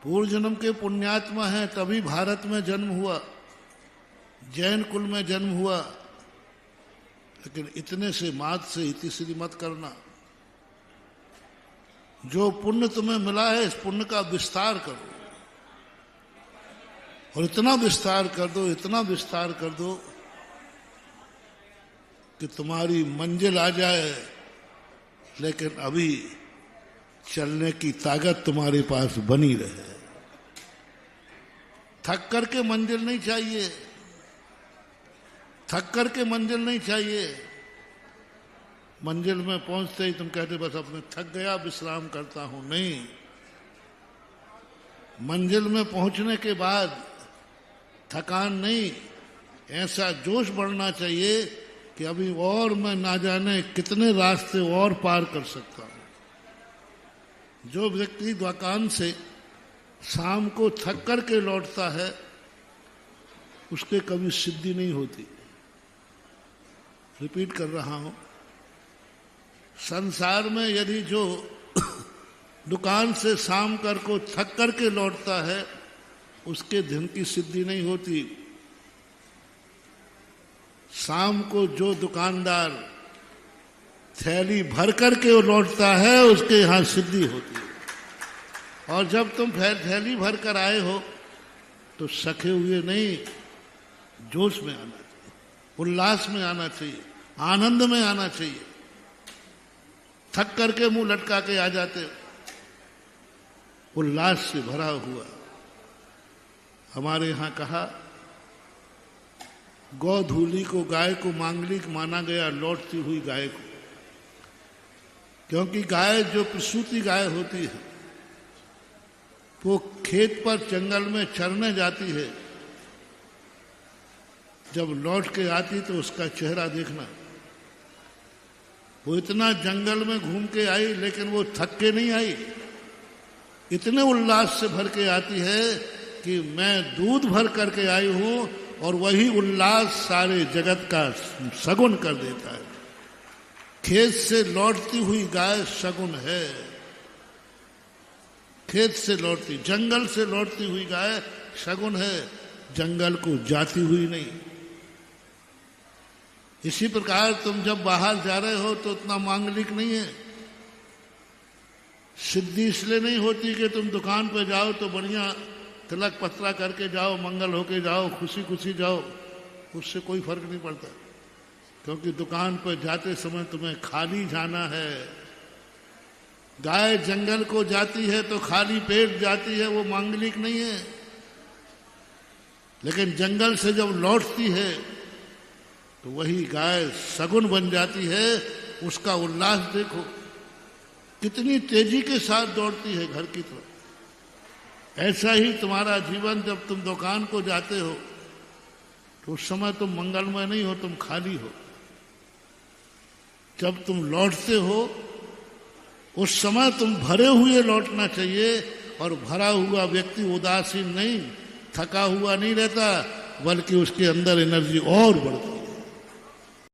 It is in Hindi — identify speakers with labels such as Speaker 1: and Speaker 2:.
Speaker 1: पूर्व जन्म के पुण्यात्मा हैं तभी भारत में जन्म हुआ, जैन कुल में जन्म हुआ, लेकिन इतने से मात से इतिश्री मत करना। जो पुण्य तुम्हें मिला है इस पुण्य का विस्तार करो, और इतना विस्तार कर दो, इतना विस्तार कर दो कि तुम्हारी मंजिल आ जाए, लेकिन अभी चलने की ताकत तुम्हारे पास बनी रहे। थक करके मंजिल नहीं चाहिए, थक करके मंजिल नहीं चाहिए। मंजिल में पहुंचते ही तुम कहते बस अपने थक गया, विश्राम करता हूं, नहीं। मंजिल में पहुंचने के बाद थकान नहीं, ऐसा जोश बढ़ना चाहिए कि अभी और मैं ना जाने कितने रास्ते और पार कर सकता हूं। जो व्यक्ति दुकान से शाम को थक करके लौटता है उसके कभी सिद्धि नहीं होती। रिपीट कर रहा हूं, संसार में यदि जो दुकान से शाम कर को थक करके लौटता है उसके दिन की सिद्धि नहीं होती। शाम को जो दुकानदार थैली भर करके लौटता है उसके यहां सिद्धि होती है। और जब तुम थैली भर कर आए हो तो सखे हुए नहीं, जोश में आना चाहिए, उल्लास में आना चाहिए, आनंद में आना चाहिए। थक करके मुंह लटका के आ जाते हो, उल्लास से भरा हुआ। हमारे यहां कहा गौधूली को, गाय को मांगलिक माना गया, लौटती हुई गाय को। क्योंकि गाय जो प्रसूति गाय होती है वो खेत पर जंगल में चरने जाती है, जब लौट के आती तो उसका चेहरा देखना। वो इतना जंगल में घूम के आई लेकिन वो थक के नहीं आई, इतने उल्लास से भर के आती है कि मैं दूध भर करके आई हूं, और वही उल्लास सारे जगत का सगुन कर देता है। खेत से लौटती हुई गाय सगुन है, खेत से लौटती, जंगल से लौटती हुई गाय सगुन है, जंगल को जाती हुई नहीं। इसी प्रकार तुम जब बाहर जा रहे हो तो उतना मांगलिक नहीं है। सिद्धि इसलिए नहीं होती कि तुम दुकान पे जाओ तो बढ़िया तिलक पत्रा करके जाओ, मंगल होके जाओ, खुशी खुशी जाओ, उससे कोई फर्क नहीं पड़ता। क्योंकि दुकान पर जाते समय तुम्हें खाली जाना है। गाय जंगल को जाती है तो खाली पेट जाती है, वो मांगलिक नहीं है। लेकिन जंगल से जब लौटती है तो वही गाय सगुन बन जाती है। उसका उल्लास देखो, कितनी तेजी के साथ दौड़ती है घर की तरफ। ऐसा ही तुम्हारा जीवन, जब तुम दुकान को जाते हो तो उस समय तुम मंगलमय नहीं हो, तुम खाली हो। जब तुम लौटते हो उस समय तुम भरे हुए लौटना चाहिए, और भरा हुआ व्यक्ति उदासीन नहीं, थका हुआ नहीं रहता, बल्कि उसके अंदर एनर्जी और बढ़ती।